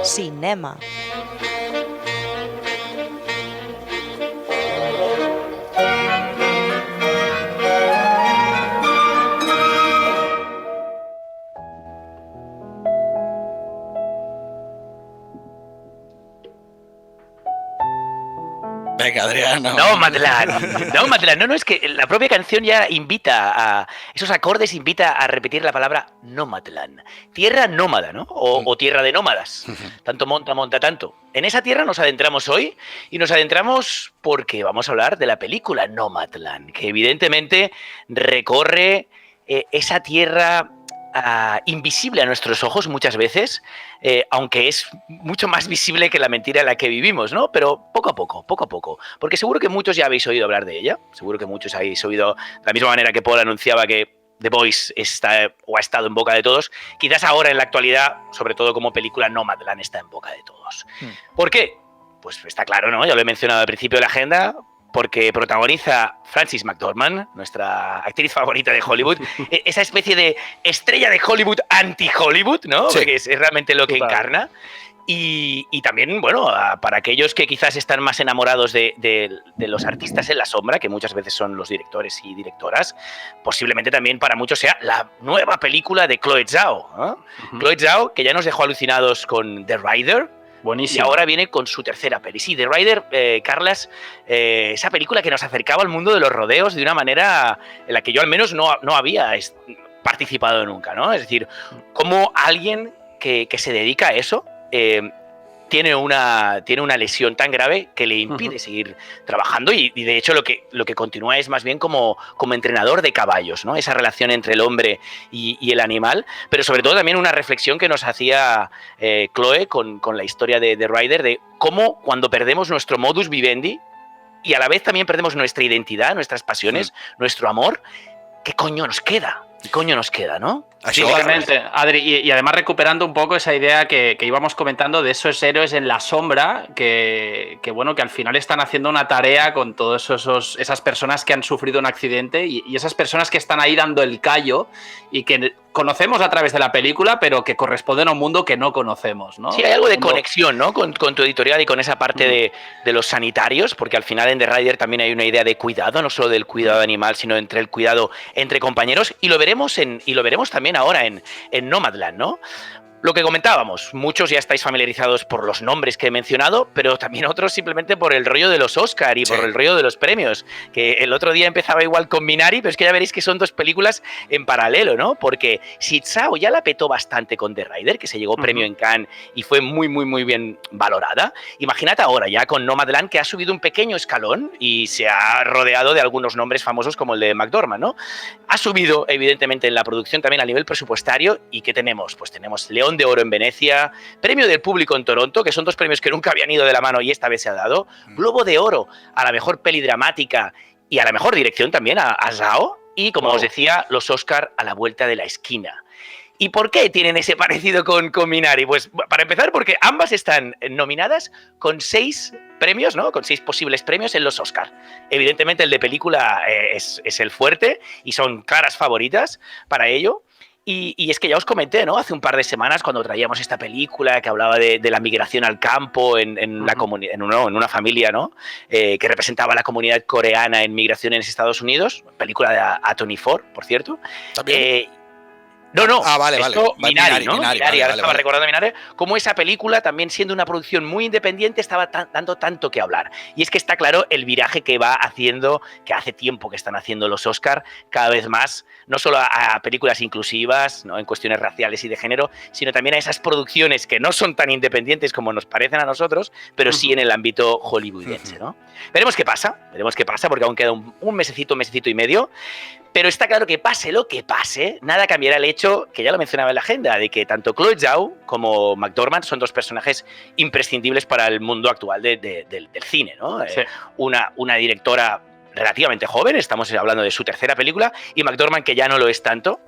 Cinema. Venga, Adriano. Nomadland. No, es que la propia canción ya invita a... Esos acordes invita a repetir la palabra Nomadland. Tierra nómada, ¿no? O tierra de nómadas. Tanto monta tanto. En esa tierra nos adentramos hoy y nos adentramos porque vamos a hablar de la película Nomadland, que evidentemente recorre esa tierra... invisible a nuestros ojos muchas veces, aunque es mucho más visible que la mentira en la que vivimos, ¿no? Pero poco a poco, porque seguro que muchos ya habéis oído hablar de ella, seguro que muchos habéis oído, de la misma manera que Paul anunciaba que The Voice está o ha estado en boca de todos, quizás ahora en la actualidad, sobre todo como película, Nomadland está en boca de todos. ¿Por qué? Pues está claro, ¿no? Ya lo he mencionado al principio de la agenda, porque protagoniza Frances McDormand, nuestra actriz favorita de Hollywood, esa especie de estrella de Hollywood anti-Hollywood, ¿no? Sí. Porque es realmente lo que encarna. Y también, bueno, para aquellos que quizás están más enamorados de los artistas en la sombra, que muchas veces son los directores y directoras, posiblemente también para muchos sea la nueva película de Chloe Zhao, ¿no? Chloe Zhao, que ya nos dejó alucinados con The Rider. Buenísimo. Y ahora viene con su tercera peli. Sí, The Rider, Carlas, esa película que nos acercaba al mundo de los rodeos de una manera en la que yo al menos no había participado nunca, ¿no? Es decir, cómo alguien que se dedica a eso tiene una lesión tan grave que le impide seguir trabajando y de hecho lo que continúa es más bien como entrenador de caballos, ¿no? Esa relación entre el hombre y el animal, pero sobre todo también una reflexión que nos hacía Chloe con la historia de The Rider, de cómo cuando perdemos nuestro modus vivendi y a la vez también perdemos nuestra identidad, nuestras pasiones, nuestro amor, ¿qué coño nos queda? ¿Qué coño nos queda, no? Sí, totalmente, Adri, y además recuperando un poco esa idea que íbamos comentando de esos héroes en la sombra que bueno, que al final están haciendo una tarea con todas esas personas que han sufrido un accidente y esas personas que están ahí dando el callo y que conocemos a través de la película, pero que corresponden a un mundo que no conocemos, ¿no? Sí, hay algo de conexión, ¿no? Con tu editorial y con esa parte de los sanitarios, porque al final en The Rider también hay una idea de cuidado, no solo del cuidado animal, sino entre el cuidado entre compañeros, y lo veremos también ahora en Nomadland, ¿no? Lo que comentábamos, muchos ya estáis familiarizados por los nombres que he mencionado, pero también otros simplemente por el rollo de los Oscar y por el rollo de los premios, que el otro día empezaba igual con Minari, pero es que ya veréis que son dos películas en paralelo, ¿no? Porque si Zhao ya la petó bastante con The Rider, que se llegó premio en Cannes y fue muy, muy, muy bien valorada, imagínate ahora ya con Nomadland, que ha subido un pequeño escalón y se ha rodeado de algunos nombres famosos como el de McDormand, ¿no? Ha subido, evidentemente, en la producción también a nivel presupuestario. ¿Y qué tenemos? Pues tenemos León de Oro en Venecia, Premio del Público en Toronto, que son dos premios que nunca habían ido de la mano y esta vez se ha dado, Globo de Oro a la mejor peli dramática y a la mejor dirección también a Zhao, y como os decía, los Oscar a la vuelta de la esquina. ¿Y por qué tienen ese parecido con Minari? Pues para empezar, porque ambas están nominadas con 6 premios, ¿no? Con 6 posibles premios en los Oscar. Evidentemente el de película es el fuerte y son claras favoritas para ello. Y es que ya os comenté, ¿no? Hace un par de semanas cuando traíamos esta película que hablaba de la migración al campo en una familia, ¿no? Que representaba a la comunidad coreana en migración en Estados Unidos. Película de A24, por cierto. Vale. Minari, ¿no? Minari, ahora estaba recordando Minari, cómo esa película, también siendo una producción muy independiente, estaba dando tanto que hablar. Y es que está claro el viraje que va haciendo, que hace tiempo que están haciendo los Oscar, cada vez más, no solo a películas inclusivas, ¿no? En cuestiones raciales y de género, sino también a esas producciones que no son tan independientes como nos parecen a nosotros, pero sí en el ámbito hollywoodense, ¿no? Veremos qué pasa, porque aún queda un mesecito y medio. Pero está claro que pase lo que pase, nada cambiará el hecho, que ya lo mencionaba en la agenda, de que tanto Chloe Zhao como McDormand son dos personajes imprescindibles para el mundo actual del cine, ¿no? Sí. Una directora relativamente joven, estamos hablando de su tercera película, y McDormand, que ya no lo es tanto,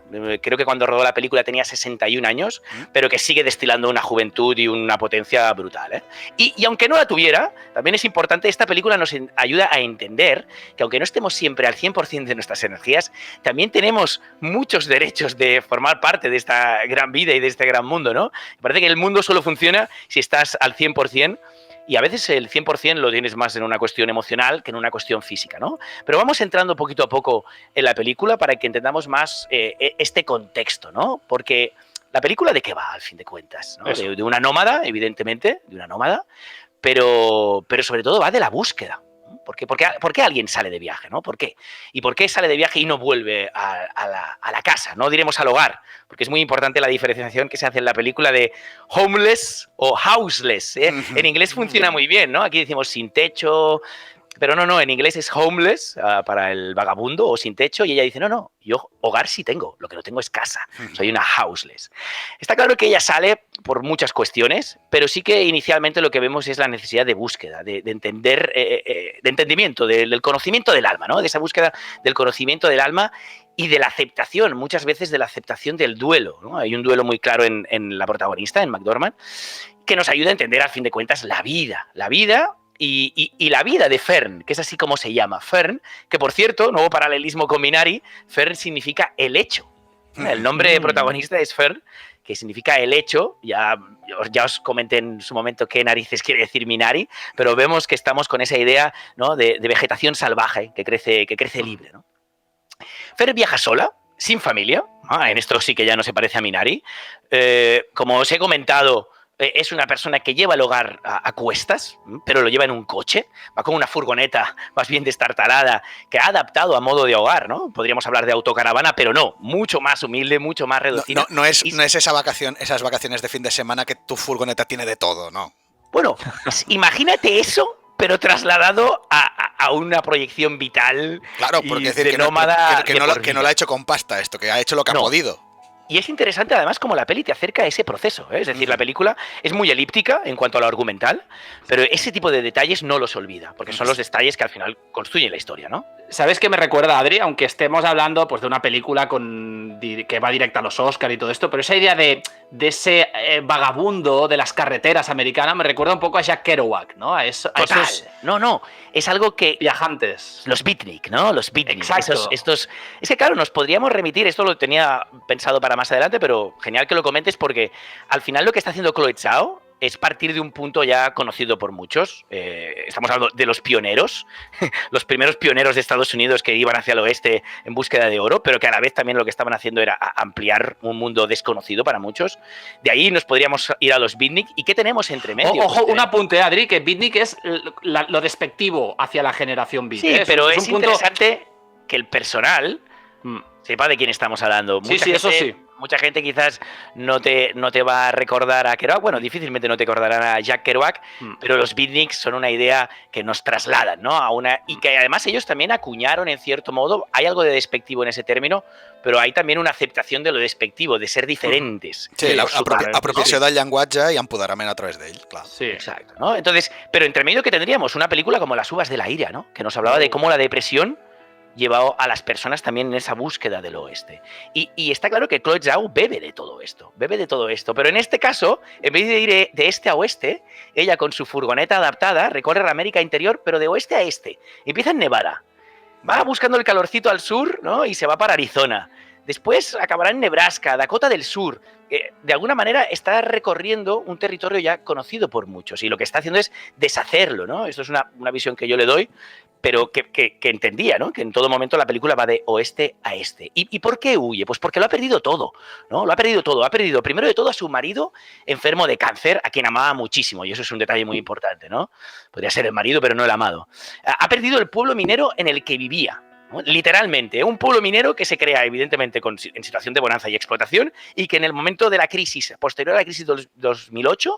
creo que cuando rodó la película tenía 61 años, pero que sigue destilando una juventud y una potencia brutal, ¿eh? Y aunque no la tuviera, también es importante, esta película nos ayuda a entender que aunque no estemos siempre al 100% de nuestras energías, también tenemos muchos derechos de formar parte de esta gran vida y de este gran mundo, ¿no? Me parece que el mundo solo funciona si estás al 100%, y a veces el 100% lo tienes más en una cuestión emocional que en una cuestión física, ¿no? Pero vamos entrando poquito a poco en la película para que entendamos más este contexto, ¿no? Porque la película, ¿de qué va, al fin de cuentas? ¿No? De una nómada, evidentemente, de una nómada, pero sobre todo va de la búsqueda. ¿Por qué alguien sale de viaje? ¿No? ¿Por qué? ¿Y por qué sale de viaje y no vuelve a la casa? No diremos al hogar, porque es muy importante la diferenciación que se hace en la película de homeless o houseless, ¿eh? En inglés funciona muy bien, ¿no? Aquí decimos sin techo, pero no, en inglés es homeless para el vagabundo o sin techo, y ella dice, no, yo hogar sí tengo, lo que no tengo es casa, soy una houseless. Está claro que ella sale por muchas cuestiones, pero sí que inicialmente lo que vemos es la necesidad de búsqueda, de entender, de entendimiento, del conocimiento del alma, ¿no? De esa búsqueda del conocimiento del alma y de la aceptación, muchas veces de la aceptación del duelo, ¿no? Hay un duelo muy claro en la protagonista, en McDormand, que nos ayuda a entender, al fin de cuentas, la vida y la vida de Fern, que es así como se llama. Fern, que por cierto, nuevo paralelismo con Minari, Fern significa el hecho. El nombre protagonista es Fern, que significa el hecho. Ya os comenté en su momento qué narices quiere decir Minari, pero vemos que estamos con esa idea, ¿no? de vegetación salvaje que crece libre, ¿no? Fern viaja sola, sin familia. En esto sí que ya no se parece a Minari. Como os he comentado, es una persona que lleva el hogar a cuestas, pero lo lleva en un coche, va con una furgoneta más bien destartalada, que ha adaptado a modo de hogar, ¿no? Podríamos hablar de autocaravana, pero no, mucho más humilde, mucho más reducida. No es esas vacaciones de fin de semana que tu furgoneta tiene de todo, ¿no? Bueno, imagínate eso, pero trasladado a una proyección vital. Claro, porque es decir, nómada que no lo ha hecho con pasta esto, que ha hecho lo que ha podido. Y es interesante además cómo la peli te acerca a ese proceso, ¿eh? Es decir, la película es muy elíptica en cuanto a lo argumental, pero ese tipo de detalles no los olvida, porque son los detalles que al final construyen la historia, ¿no? ¿Sabes qué me recuerda, Adri? Aunque estemos hablando pues, de una película que va directa a los Oscars y todo esto, pero esa idea de ese vagabundo de las carreteras americanas me recuerda un poco a Jack Kerouac, ¿no? A esos No, es algo que... viajantes. Los beatnik, ¿no? Los beatnik. Exacto. Es que claro, nos podríamos remitir, esto lo tenía pensado para más adelante, pero genial que lo comentes porque al final lo que está haciendo Chloe Zhao es partir de un punto ya conocido por muchos. Estamos hablando de los pioneros, los primeros pioneros de Estados Unidos que iban hacia el oeste en búsqueda de oro, pero que a la vez también lo que estaban haciendo era ampliar un mundo desconocido para muchos. De ahí nos podríamos ir a los beatnik. ¿Y qué tenemos entre medio? Ojo, un apunte, Adri, que beatnik es lo despectivo hacia la generación beat. Sí, pero es interesante que el personal sepa de quién estamos hablando. Eso sí. Mucha gente quizás no te va a recordar a Kerouac, bueno, difícilmente no te recordarán a Jack Kerouac, pero los beatniks son una idea que nos trasladan, ¿no? Y que además ellos también acuñaron en cierto modo, hay algo de despectivo en ese término, pero hay también una aceptación de lo despectivo, de ser diferentes. Sí, apropiació del llenguatge i empoderament a través d'ell, clar. Sí, exacto, ¿no? Entonces, pero entre medio que tendríamos una película como Las uvas de la ira, ¿no? Que nos hablaba de cómo la depresión llevado a las personas también en esa búsqueda del oeste. Y está claro que Chloe Zhao bebe de todo esto, pero en este caso, en vez de ir de este a oeste, ella con su furgoneta adaptada recorre la América interior, pero de oeste a este. Empieza en Nevada, va buscando el calorcito al sur, ¿no? Y se va para Arizona. Después acabará en Nebraska, Dakota del Sur. De alguna manera está recorriendo un territorio ya conocido por muchos y lo que está haciendo es deshacerlo, ¿no? Esto es una visión que yo le doy, pero que entendía, ¿no? Que en todo momento la película va de oeste a este. ¿Y por qué huye? Pues porque lo ha perdido todo, ¿no? Lo ha perdido todo. Ha perdido primero de todo a su marido enfermo de cáncer, a quien amaba muchísimo, y eso es un detalle muy importante, ¿no? Podría ser el marido, pero no el amado. Ha perdido el pueblo minero en el que vivía, ¿no? Literalmente, un pueblo minero que se crea evidentemente en situación de bonanza y explotación y que en el momento de la crisis, posterior a la crisis del 2008,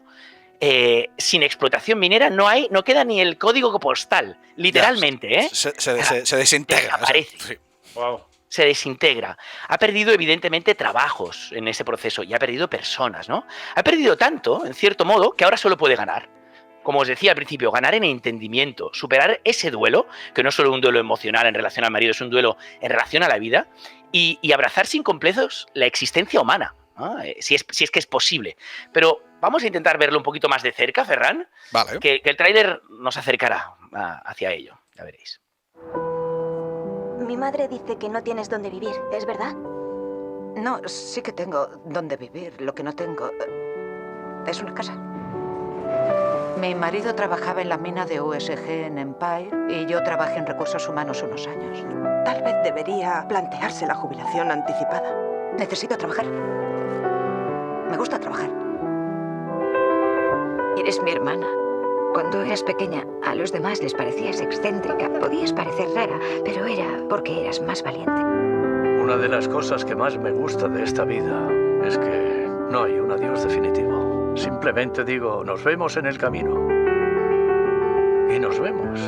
sin explotación minera no queda ni el código postal, literalmente, ¿eh? Se desintegra. Desaparece. Sí. Wow. Se desintegra. Ha perdido evidentemente trabajos en ese proceso y ha perdido personas, ¿no? Ha perdido tanto, en cierto modo, que ahora solo puede ganar. como os decía al principio, ganar en entendimiento, superar ese duelo, que no es solo un duelo emocional en relación al marido, es un duelo en relación a la vida, y abrazar sin complejos la existencia humana, ¿no? Si es que es posible. Pero vamos a intentar verlo un poquito más de cerca, Ferran, Vale. que el tráiler nos acercará hacia ello, ya veréis. Mi madre dice que no tienes dónde vivir, ¿es verdad? No, sí que tengo dónde vivir. Lo que no tengo es una casa. Mi marido trabajaba en la mina de USG en Empire y yo trabajé en recursos humanos unos años. Tal vez debería plantearse la jubilación anticipada. Necesito trabajar. Me gusta trabajar. Eres mi hermana. Cuando eras pequeña, a los demás les parecías excéntrica. Podías parecer rara, pero era porque eras más valiente. Una de las cosas que más me gusta de esta vida es que no hay un adiós definitivo. Simplemente digo, nos vemos en el camino. Y nos vemos.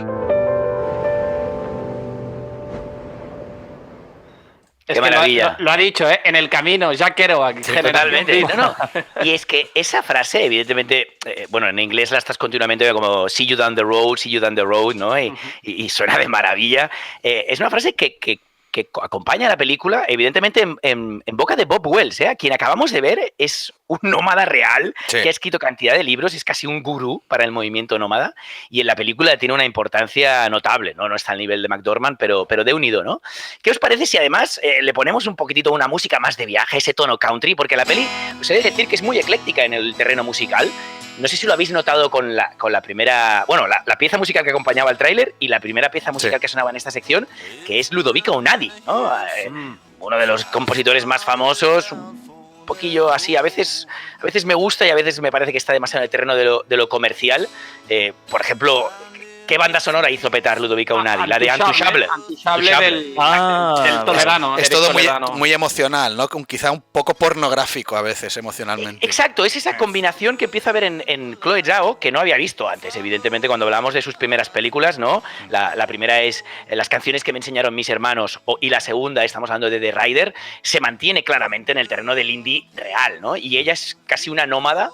Qué maravilla. Lo ha dicho, ¿eh? En el camino, Jack Kerouac. Sí, totalmente. No. Y es que esa frase, evidentemente, bueno, en inglés la estás continuamente como see you down the road, ¿no? Y suena de maravilla. Es una frase que acompaña a la película, evidentemente en boca de Bob Wells, a quien acabamos de ver es un nómada real, Sí. que ha escrito cantidad de libros, es casi un gurú para el movimiento nómada, y en la película tiene una importancia notable, ¿no? No está al nivel de McDormand, pero de unido, ¿no? ¿Qué os parece si además le ponemos un poquitito una música más de viaje, ese tono country? Porque la peli, os he de decir que es muy ecléctica en el terreno musical. No sé si lo habéis notado con la primera... Bueno, la pieza musical que acompañaba al tráiler y la primera pieza musical que sonaba en esta sección, que es Ludovico Einaudi, ¿no? Uno de los compositores más famosos, un poquillo así, a veces me gusta y a veces me parece que está demasiado en el terreno de lo comercial. Por ejemplo, ¿qué banda sonora hizo petar Ludovico Einaudi? La de Intouchable. Del Toledano. Es Eric todo Toledano. muy emocional, ¿no? Quizá un poco pornográfico a veces, emocionalmente. Exacto, es esa combinación que empiezo a ver en Chloe Zhao, que no había visto antes, evidentemente, cuando hablamos de sus primeras películas, ¿no? La primera es Las canciones que me enseñaron mis hermanos, y la segunda, estamos hablando de The Rider, se mantiene claramente en el terreno del indie real, ¿no? Y ella es casi una nómada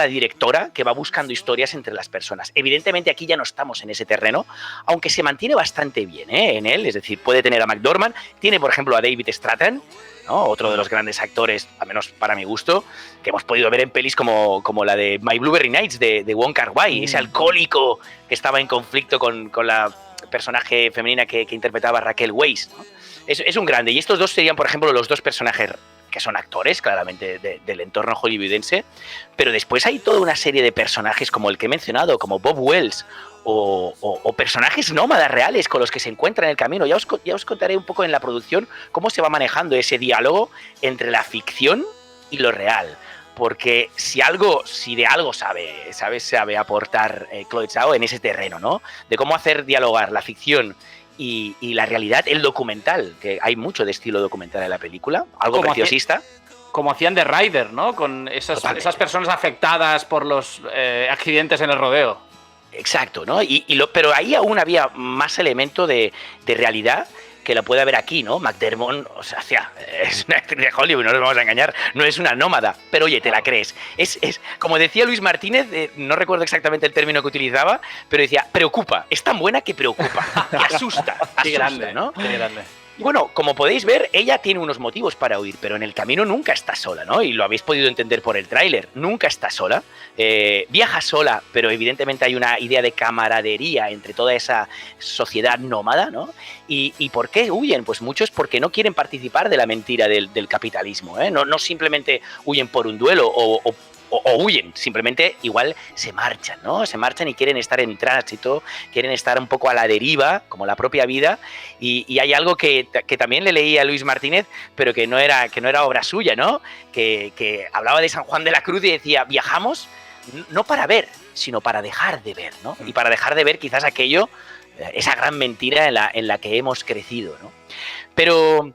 directora que va buscando historias entre las personas. Evidentemente aquí ya no estamos en ese terreno, aunque se mantiene bastante bien en él, es decir, puede tener a McDormand, tiene por ejemplo a David Strathairn, ¿no? Otro de los grandes actores, al menos para mi gusto, que hemos podido ver en pelis como la de My Blueberry Nights de Wong Kar-wai, ese alcohólico que estaba en conflicto con la personaje femenina que interpretaba Raquel Weisz, ¿no? Es un grande, y estos dos serían, por ejemplo, los dos personajes que son actores, claramente, del entorno hollywoodense, pero después hay toda una serie de personajes como el que he mencionado, como Bob Wells, o personajes nómadas reales con los que se encuentran en el camino. Ya os contaré un poco en la producción cómo se va manejando ese diálogo entre la ficción y lo real. Porque si de algo sabe aportar Chloe Zhao en ese terreno, ¿no? De cómo hacer dialogar la ficción y la realidad, el documental, que hay mucho de estilo documental en la película, algo preciosista. Como hacían The Rider, ¿no? Con esas personas afectadas por los accidentes en el rodeo. Exacto, ¿no? Pero ahí aún había más elemento de realidad que la puede haber aquí, ¿no? McDermott, o sea, es una actriz de Hollywood, no nos vamos a engañar, no es una nómada, pero oye, te la crees. Es como decía Luis Martínez, no recuerdo exactamente el término que utilizaba, pero decía, preocupa, es tan buena que preocupa, que asusta, Qué grande, ¿no? Qué grande. Y bueno, como podéis ver, ella tiene unos motivos para huir, pero en el camino nunca está sola, ¿no? Y lo habéis podido entender por el tráiler, nunca está sola. Viaja sola, pero evidentemente hay una idea de camaradería entre toda esa sociedad nómada, ¿no? ¿Y por qué huyen? Pues muchos porque no quieren participar de la mentira del capitalismo, ¿eh? No simplemente huyen por un duelo o huyen, simplemente igual se marchan, ¿no? Se marchan y quieren estar en tránsito, quieren estar un poco a la deriva, como la propia vida, y hay algo que también le leí a Luis Martínez, pero que no era obra suya, ¿no? Que hablaba de San Juan de la Cruz y decía, viajamos no para ver, sino para dejar de ver, ¿no? Y para dejar de ver quizás aquello, esa gran mentira en la que hemos crecido, ¿no? Pero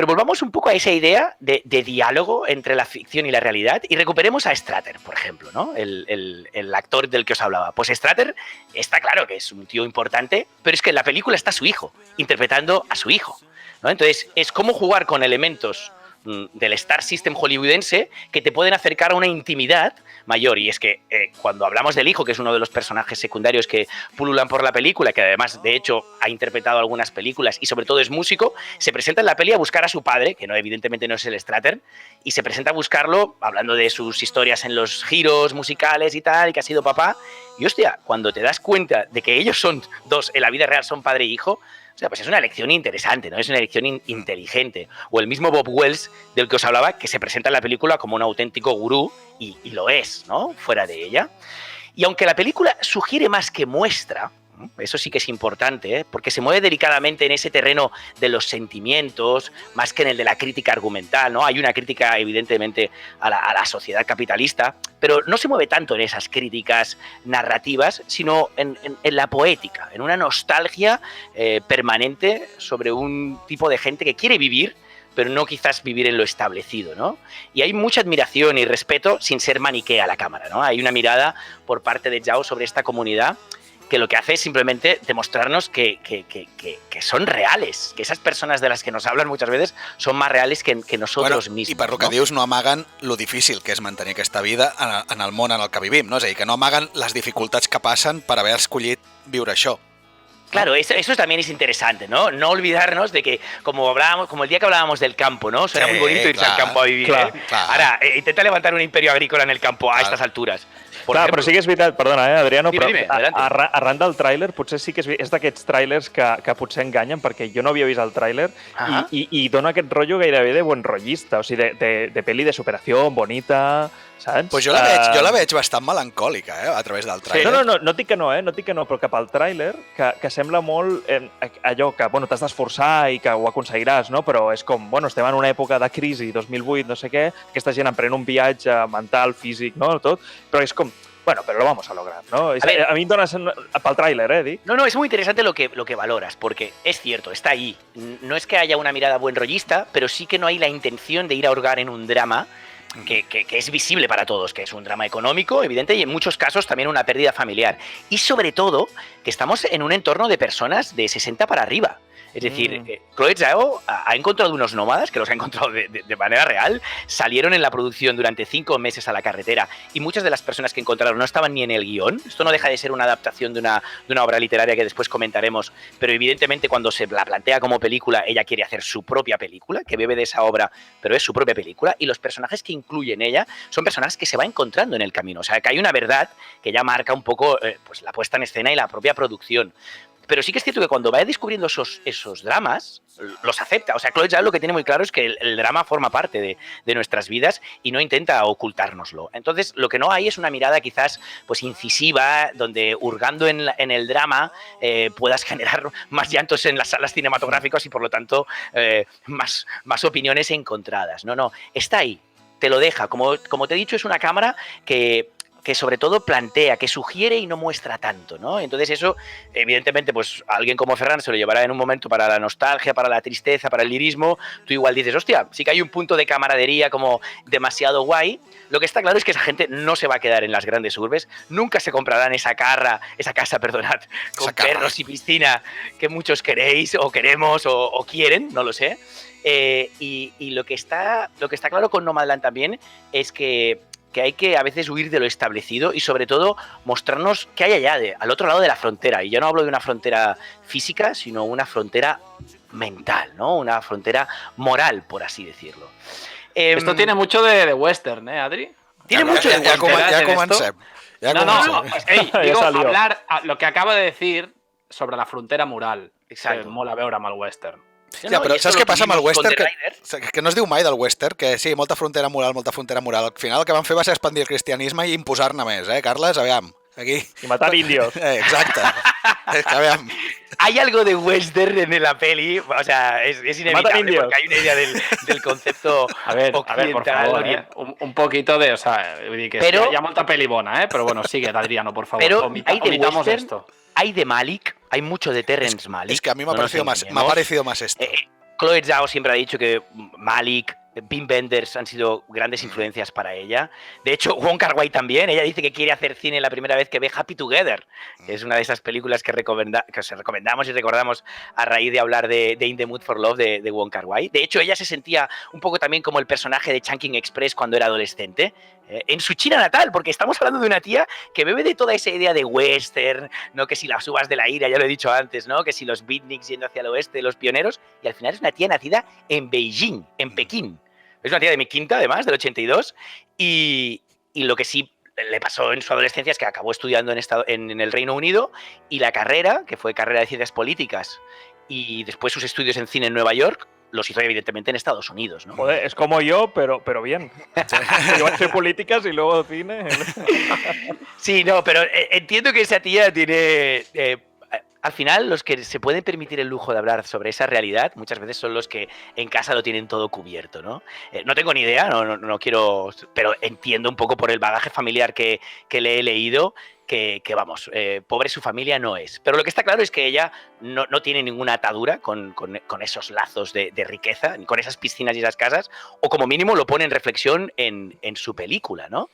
volvamos un poco a esa idea de diálogo entre la ficción y la realidad y recuperemos a Strathairn, por ejemplo, ¿no? El actor del que os hablaba. Pues Strathairn está claro que es un tío importante, pero es que en la película está su hijo, interpretando a su hijo, ¿no? Entonces, es cómo jugar con elementos del Star System hollywoodense que te pueden acercar a una intimidad mayor. Y es que cuando hablamos del hijo, que es uno de los personajes secundarios que pululan por la película, que además, de hecho, ha interpretado algunas películas y sobre todo es músico, se presenta en la peli a buscar a su padre, que no, evidentemente no es el Strattern, y se presenta a buscarlo hablando de sus historias en los giros musicales y tal, y que ha sido papá. Y hostia, cuando te das cuenta de que ellos son dos, en la vida real son padre e hijo, o sea, pues es una elección interesante, ¿no? Es una elección inteligente. O el mismo Bob Wells, del que os hablaba, que se presenta en la película como un auténtico gurú, y lo es, ¿no? Fuera de ella. Y aunque la película sugiere más que muestra, eso sí que es importante, porque se mueve delicadamente en ese terreno de los sentimientos, más que en el de la crítica argumental, ¿no? Hay una crítica, evidentemente, a la sociedad capitalista, pero no se mueve tanto en esas críticas narrativas, sino en la poética, en una nostalgia permanente sobre un tipo de gente que quiere vivir, pero no quizás vivir en lo establecido, ¿no? Y hay mucha admiración y respeto sin ser maniquea a la cámara, ¿no? Hay una mirada por parte de Zhao sobre esta comunidad que lo que hace es simplemente demostrarnos que son reales, que esas personas de las que nos hablan muchas veces son más reales que nosotros mismos. I per lo que dius, no amaguen lo difícil que és mantenir aquesta vida en el món en el que vivim, no? És a dir, que no amaguen les dificultats que passen per haver escollit viure això. Claro, eso también es interesante, ¿no? No olvidarnos de que, como el día que hablábamos del campo, ¿no? Suena muy bonito irse al campo a vivir, clar, ¿eh? Ahora, intenta levantar un imperio agrícola en el campo a estas alturas. Clar, però sí que és veritat, perdona, Adriano, però dime, arran del tràiler, potser sí que és d'aquests tràilers que potser enganyen, perquè jo no havia vist el tràiler i dona aquest rotllo gairebé de buen rollista, o sigui, de pel·li de superació, bonita, saps? Pues jo la veig bastant melancòlica, a través del tràiler. No dic que no, no dic que no, però cap al tràiler, que sembla molt allò que, bueno, t'has d'esforçar i que ho aconseguiràs, no? Però és com, bueno, estem en una època de crisi, 2008, no sé què, aquesta gent emprèn un viatge mental, físic, no? Tot, però és com, bueno, pero lo vamos a lograr, ¿no? A mí donas para el tráiler, Di. No, es muy interesante lo que valoras, porque es cierto, está ahí. No es que haya una mirada buen rollista, pero sí que no hay la intención de ir a hurgar en un drama que es visible para todos, que es un drama económico, evidente, y en muchos casos también una pérdida familiar. Y sobre todo, que estamos en un entorno de personas de 60 para arriba. Es decir, Chloe Zhao ha encontrado unos nómadas, que los ha encontrado de manera real, salieron en la producción durante 5 meses a la carretera y muchas de las personas que encontraron no estaban ni en el guión. Esto no deja de ser una adaptación de una obra literaria que después comentaremos, pero evidentemente cuando se la plantea como película, ella quiere hacer su propia película, que bebe de esa obra, pero es su propia película, y los personajes que incluye en ella son personajes que se va encontrando en el camino. O sea, que hay una verdad que ya marca un poco pues la puesta en escena y la propia producción. Pero sí que es cierto que cuando va descubriendo esos dramas, los acepta. O sea, Chloe Zhao lo que tiene muy claro es que el drama forma parte de nuestras vidas y no intenta ocultárnoslo. Entonces, lo que no hay es una mirada quizás pues incisiva, donde hurgando en el drama puedas generar más llantos en las salas cinematográficas y por lo tanto más opiniones encontradas. No, está ahí, te lo deja. Como te he dicho, es una cámara que sobre todo plantea, que sugiere y no muestra tanto, ¿no? Entonces eso, evidentemente, pues alguien como Ferran se lo llevará en un momento para la nostalgia, para la tristeza, para el lirismo. Tú igual dices, hostia, sí que hay un punto de camaradería como demasiado guay. Lo que está claro es que esa gente no se va a quedar en las grandes urbes, nunca se comprarán esa casa, con perros y piscina que muchos queréis o queremos o quieren, no lo sé. Y lo que está claro con Nomadland también es que hay que a veces huir de lo establecido y sobre todo mostrarnos qué hay allá, al otro lado de la frontera. Y yo no hablo de una frontera física, sino una frontera mental, ¿no? Una frontera moral, por así decirlo. Esto tiene mucho de western, ¿eh, Adri? Tiene mucho de western. Ya comencem. Digo, hablar lo que acabo de decir sobre la frontera moral. Exacto. Que mola veure amb el western. Ja, però saps què passa amb el western? Que no es diu mai del western, que sí, molta frontera moral. Al final el que van fer va ser expandir el cristianisme i imposar-ne més, Carles? Aviam, aquí... Y matar indios. Exacte. Aviam. Hay algo de western en la peli, o sea, es inevitable porque hay una idea del concepto a ver, por favor, un poquito de, o sea, pero hi ha molta peli bona, pero bueno, sigue, Adriano, por favor, pero omitamos esto. Hay de Malick, hay mucho de Terrence Malick. Es que a mí me ha parecido más esto. Chloe Zhao siempre ha dicho que Malick Wim Wenders han sido grandes influencias para ella. De hecho, Wong Kar-wai también. Ella dice que quiere hacer cine la primera vez que ve Happy Together. Es una de esas películas que os recomendamos y recordamos a raíz de hablar de In the Mood for Love de Wong Kar-wai. De hecho, ella se sentía un poco también como el personaje de Chungking Express cuando era adolescente. En su China natal, porque estamos hablando de una tía que bebe de toda esa idea de western, ¿no? Que si las uvas de la ira, ya lo he dicho antes, ¿no? Que si los beatniks yendo hacia el oeste, los pioneros, y al final es una tía nacida en Beijing, en Pekín. Es una tía de mi quinta, además, del 82, y lo que sí le pasó en su adolescencia es que acabó estudiando en el Reino Unido, y la carrera, que fue carrera de ciencias políticas, y después sus estudios en cine en Nueva York, los hizo evidentemente en Estados Unidos, ¿no? Joder, es como yo, pero bien. Yo hice políticas y luego cine. Sí, no, pero entiendo que esa tía tiene... al final, los que se pueden permitir el lujo de hablar sobre esa realidad muchas veces son los que en casa lo tienen todo cubierto, ¿no? No tengo ni idea, no quiero... Pero entiendo un poco por el bagaje familiar que le he leído que vamos, pobre su familia no es. Pero lo que está claro es que ella no tiene ninguna atadura con esos lazos de riqueza, con esas piscinas y esas casas, o como mínimo lo pone en reflexión en su película, ¿no?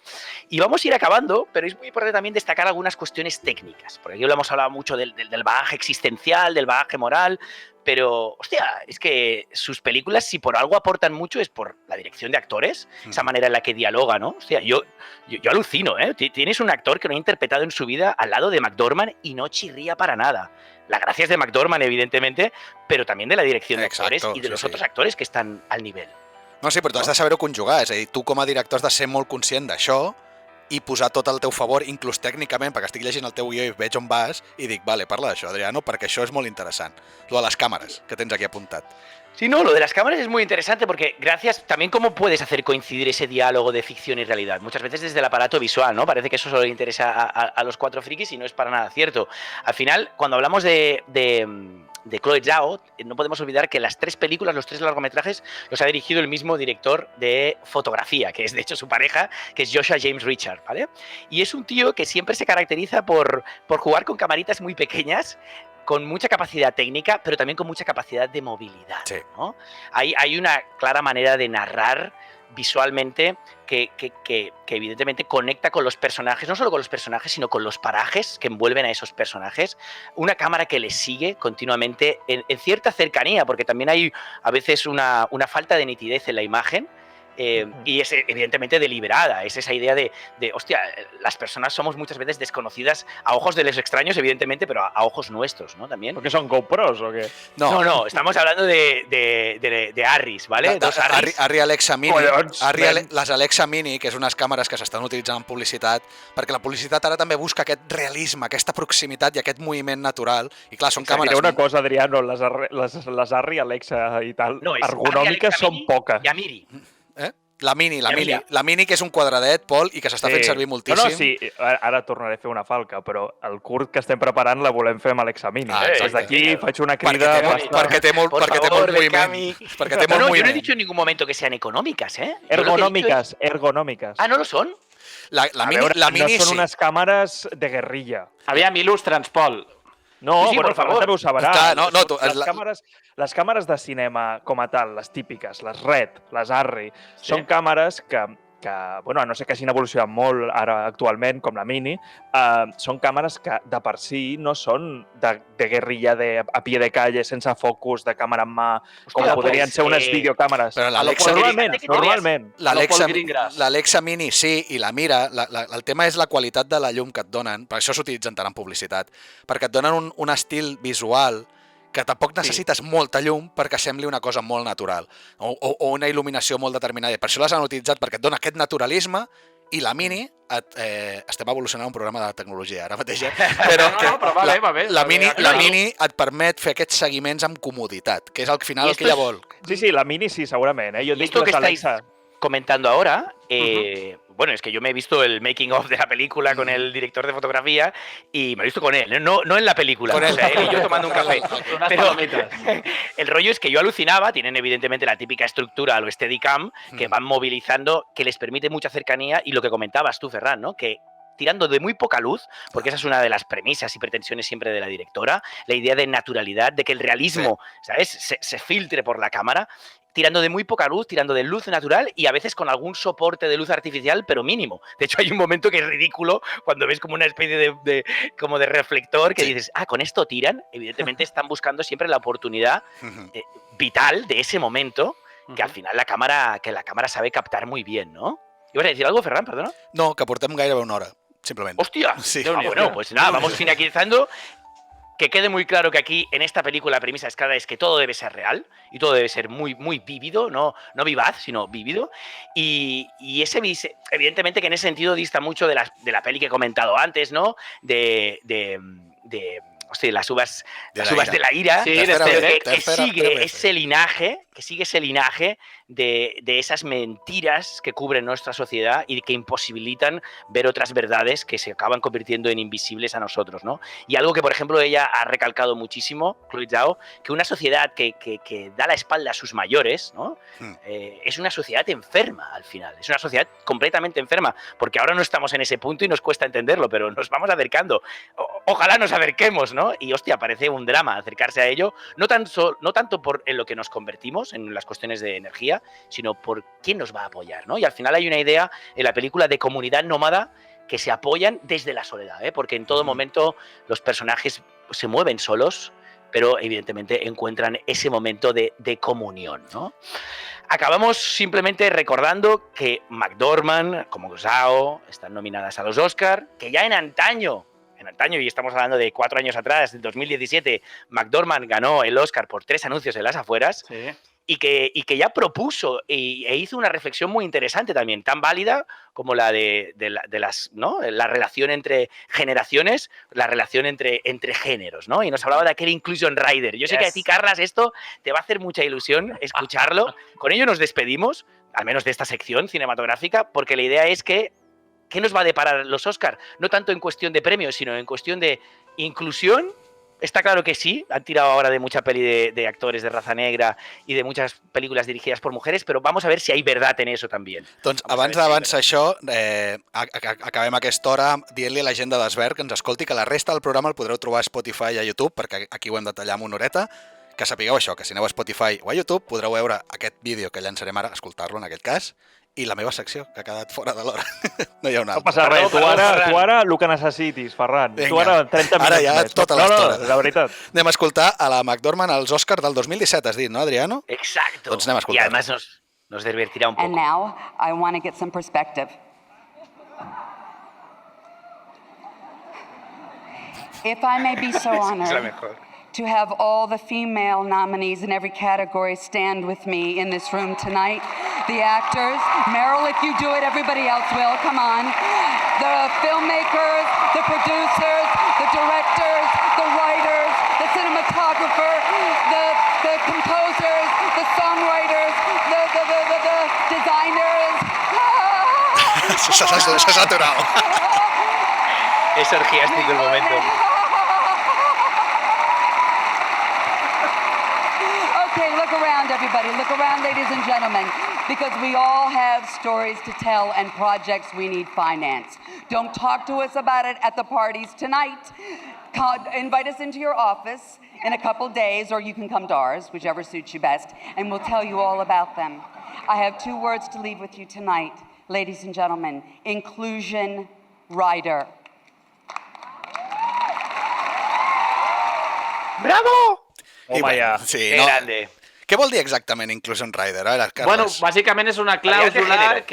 Y vamos a ir acabando, pero es muy importante también destacar algunas cuestiones técnicas, porque aquí lo hemos hablado mucho del bagaje existencial, del bagaje moral, pero, hostia, es que sus películas, si por algo aportan mucho, es por la dirección de actores, esa manera en la que dialoga, ¿no? Hostia, yo alucino, ¿eh? Tienes un actor que no ha interpretado en su vida al lado de McDormand y no chirría para nada. La gracia es de McDormand, evidentemente, pero también de la dirección de actores y de los otros actors que estan al nivell. No, sí, però tu has de saber-ho conjugar, és a dir, tu com a director has de ser molt conscient d'això i posar tot al teu favor, inclús tècnicament, perquè estic llegint el teu guió i veig on vas i dic, vale, parla d'això, Adriano, perquè això és molt interessant. Lo de les càmeres, que tens aquí apuntat. Sí, no, lo de las cámaras es muy interesante porque gracias también cómo puedes hacer coincidir ese diálogo de ficción y realidad. Muchas veces desde el aparato visual, ¿no? Parece que eso solo le interesa a los cuatro frikis y no es para nada cierto. Al final, cuando hablamos de Chloe Zhao, no podemos olvidar que las tres películas, los tres largometrajes, los ha dirigido el mismo director de fotografía, que es de hecho su pareja, que es Joshua James Richard, ¿vale? Y es un tío que siempre se caracteriza por jugar con camaritas muy pequeñas, con mucha capacidad técnica, pero también con mucha capacidad de movilidad, sí, ¿no? Hay una clara manera de narrar visualmente que evidentemente conecta con los personajes, no solo con los personajes, sino con los parajes que envuelven a esos personajes. Una cámara que les sigue continuamente en cierta cercanía, porque también hay a veces una falta de nitidez en la imagen. Y es evidentemente deliberada, es esa idea de, hostia, las personas somos muchas veces desconocidas a ojos de los extraños, evidentemente, pero a ojos nuestros, ¿no? También. ¿Porque son GoPros o qué? No, estamos hablando de Arris, ¿vale? Dos Arris. Arri Alexa Mini, les Alexa Mini, que és unes càmeres que s'estan utilitzant en publicitat, perquè la publicitat ara també busca aquest realisme, aquesta proximitat i aquest moviment natural, i clar, són càmeres... Diré una cosa, Adriano, les Arri Alexa i tal, no, ergonòmiques són poques. I Miri. La Mini, que és un quadradet, Pol, i que s'està fent servir moltíssim. No, sí, ara tornaré a fer una falca, però el curt que estem preparant la volem fer amb Alexa Mini. Des d'aquí faig una crida... Perquè té molt moviment. No, yo no he dicho en ningún momento que sean económicas, ¿eh? Ergonòmiques. Ah, ¿no lo son? La Mini no són unes càmeres de guerrilla. Aviam, il·lustra'ns, Pol. No, sí, por favor. També ho sabràs. Les càmeres de cinema com a tal, les típiques, les Red, les Arri, són càmeres que, bueno, a no ser que hagin evolucionat molt ara actualment, com la Mini, són càmeres que de per si no són de guerrilla a pie de calle, sense focus, de càmera en mà, com podrien ser unes videocàmeres. Però l'Alexa... Normalment. L'Alexa Mini sí, i la Mira, el tema és la qualitat de la llum que et donen, per això s'utilitzen tant en publicitat, perquè et donen un estil visual que tampoc necessites molta llum perquè sembli una cosa molt natural o una il·luminació molt determinada. Per això les han utilitzat, perquè et dona aquest naturalisme, i la Mini, estem evolucionant un programa de tecnologia ara mateix, però la Mini et permet fer aquests seguiments amb comoditat, que és al final el que ella vol. Sí, la Mini sí, segurament. Jo dic que estáis comentando ahora, bueno, es que yo me he visto el making of de la película con el director de fotografía y me lo he visto con él, no en la película, con él. O sea, él y yo tomando un café. Pero el rollo es que yo alucinaba, tienen evidentemente la típica estructura a lo Steadicam, que van movilizando, que les permite mucha cercanía, y lo que comentabas tú, Ferran, ¿no? Que tirando de muy poca luz, porque esa es una de las premisas y pretensiones siempre de la directora, la idea de naturalidad, de que el realismo, ¿sabes?, se filtre por la cámara. tirando de muy poca luz, tirando de luz natural y a veces con algún soporte de luz artificial, pero mínimo. De hecho, hay un momento que es ridículo cuando ves como una especie como de reflector que dices, con esto tiran. Evidentemente están buscando siempre la oportunidad vital de ese momento que al final la cámara sabe captar muy bien, ¿no? ¿Ibas a decir algo, Ferran? Perdona. No, que portem gairebé una hora, simplement. ¡Hostia! Sí. Bueno, pues nada, vamos finalizando. Que quede muy claro que aquí, en esta película, la premisa es clara, es que todo debe ser real y todo debe ser muy, muy vívido, no vivaz, sino vívido. Y evidentemente que en ese sentido dista mucho de la peli que he comentado antes, ¿no? Las uvas de la ira, sí, que sigue ese linaje de esas mentiras que cubren nuestra sociedad y que imposibilitan ver otras verdades que se acaban convirtiendo en invisibles a nosotros, ¿no? Y algo que, por ejemplo, ella ha recalcado muchísimo, Chloe Zhao, que una sociedad que da la espalda a sus mayores, ¿no? Es una sociedad enferma, al final. Es una sociedad completamente enferma, porque ahora no estamos en ese punto y nos cuesta entenderlo, pero nos vamos acercando. Ojalá nos acerquemos, ¿no? Y, hostia, parece un drama acercarse a ello, no tanto en lo que nos convertimos, en las cuestiones de energía, sino por quién nos va a apoyar, ¿no? Y al final hay una idea en la película de comunidad nómada que se apoyan desde la soledad, ¿eh? Porque en todo momento los personajes se mueven solos, pero evidentemente encuentran ese momento de comunión, ¿no? Acabamos simplemente recordando que McDormand, como Zhao, están nominadas a los Oscar, que ya en antaño, y estamos hablando de 4 años atrás, en 2017, McDormand ganó el Oscar por 3 anuncios en las afueras, Sí. y que ya propuso e hizo una reflexión muy interesante también, tan válida como la de las, ¿no? La relación entre generaciones, la relación entre géneros, ¿no? Y nos hablaba de aquel Inclusion Rider. Yo sé que a ti, Carlas, esto te va a hacer mucha ilusión escucharlo. Con ello nos despedimos, al menos de esta sección cinematográfica, porque la idea es que ¿qué nos va a deparar los Oscar? No tanto en cuestión de premios, sino en cuestión de inclusión. Está claro que sí, han tirado ahora de mucha peli de actores de raza negra y de muchas películas dirigidas por mujeres, però vamos a ver si hay verdad en eso también. Doncs abans d'avançar això, acabem aquesta hora dient-li a la gent de Desvern que ens escolti, que la resta del programa el podreu trobar a Spotify i a YouTube, perquè aquí ho hem de tallar amb una horeta, que sapigueu això, que si aneu a Spotify o a YouTube podreu veure aquest vídeo que llançarem ara, escoltar-lo en aquest cas, i la meva secció, que ha quedat fora de l'hora. No hi ha una No altra. passa res, tu ara el que necessitis, Ferran. Vinga. Tu ara 30 minuts Ara ja més. tota l'estona. No, la veritat. Anem a escoltar a la McDormand als Oscars del 2017, has dit, no, Adriano? Exacto. Doncs anem a Y escoltar. además nos divertirá un poco. And now I want to get some perspective. If I may be so Es la honored mejor. to have all the female nominees in every category stand with me in this room tonight. The actors, Meryl, if you do it, everybody else will, come on. The filmmakers, the producers, the directors, the writers, the cinematographer, the composers, the songwriters, the designers. S'ha saturat. Es orgiástico el momento. Okay, look around, everybody. Look around, ladies and gentlemen, because we all have stories to tell and projects we need finance. Don't talk to us about it at the parties tonight. Invite us into your office in a couple days, or you can come to ours, whichever suits you best, and we'll tell you all about them. I have 2 words to leave with you tonight, ladies and gentlemen. Inclusion Rider. ¡Bravo! I Home, ja. Sí, Qué no? grande. Què vol dir exactament Inclusion Rider? A veure, Carles. Bueno, bàsicament és una Aliat de clàusula género.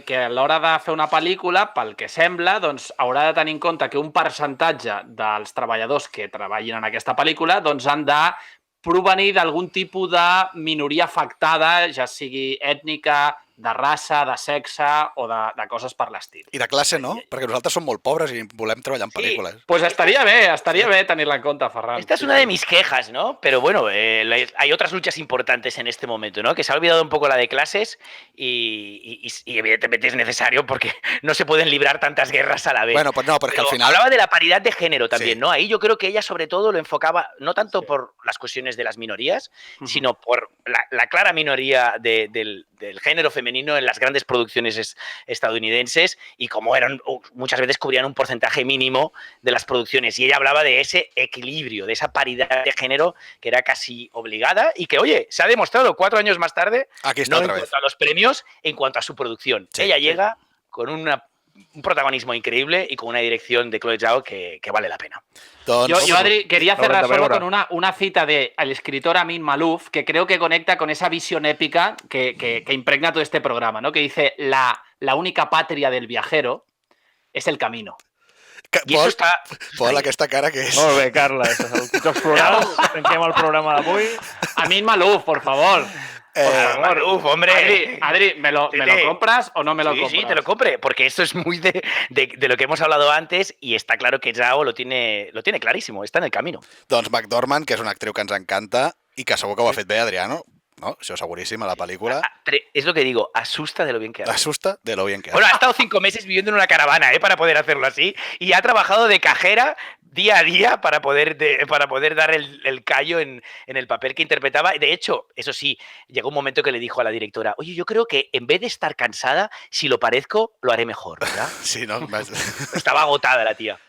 que a l'hora de fer una pel·lícula, pel que sembla, doncs haurà de tenir en compte que un percentatge dels treballadors que treballin en aquesta pel·lícula doncs han de provenir d'algun tipus de minoria afectada, ja sigui ètnica, de raça, de sexe o de coses per l'estil. I de classe no, perquè nosaltres som molt pobres i volem treballar en pel·lícules. Pues estaría bé tenerla en cuenta, Ferran. Esta es una de mis quejas, ¿no? Pero bueno, hay otras luchas importantes en este momento, ¿no? Que se ha olvidado un poco la de clases y evidentemente es necesario porque no se pueden librar tantas guerras a la vez. Bueno, pues no, porque Pero al final... hablaba de la paridad de género también, Sí. ¿no? Ahí yo creo que ella sobre todo lo enfocaba no tanto por las cuestiones de las minorías, sino por la clara minoría de del género femenino en las grandes producciones estadounidenses y cómo eran muchas veces cubrían un porcentaje mínimo de las producciones. Y ella hablaba de ese equilibrio, de esa paridad de género que era casi obligada y que, oye, se ha demostrado 4 años más tarde, Aquí está no en otra vez. cuanto a los premios, en cuanto a su producción. Sí, ella llega con un protagonismo increíble y con una dirección de Chloe Zhao que vale la pena. Yo, Adri, quería cerrar Haurem de solo veure. con una cita del escritor Amin Malouf, que creo que conecta con esa visión épica que impregna todo este programa, ¿no? Que dice, la única patria del viajero es el camino. I això està... Pol, aquesta cara que és... Molt bé, Carles. Els Jocs Florals, tanquem el programa d'avui. Amin Malouf, por favor. Uf, hombre. Adri, ¿me lo compras o no me lo compras? Sí, te lo compre, porque esto es muy de lo que hemos hablado antes y está claro que Zhao lo tiene clarísimo, está en el camino. Doncs McDormand, que és una actriu que ens encanta i que segur que ho ha fet bé, Adriano. No? Això seguríssim, a la pel·lícula. Es lo que digo, asusta de lo bien que hace. Asusta de lo bien que hace. Bueno, ha estado 5 meses viviendo en una caravana, para poder hacerlo así, y ha trabajado de cajera día a día para poder dar el callo en el papel que interpretaba. De hecho, eso sí, llegó un momento que le dijo a la directora, oye, yo creo que en vez de estar cansada, si lo parezco, lo haré mejor, ¿verdad? Sí, no? Estaba agotada la tía.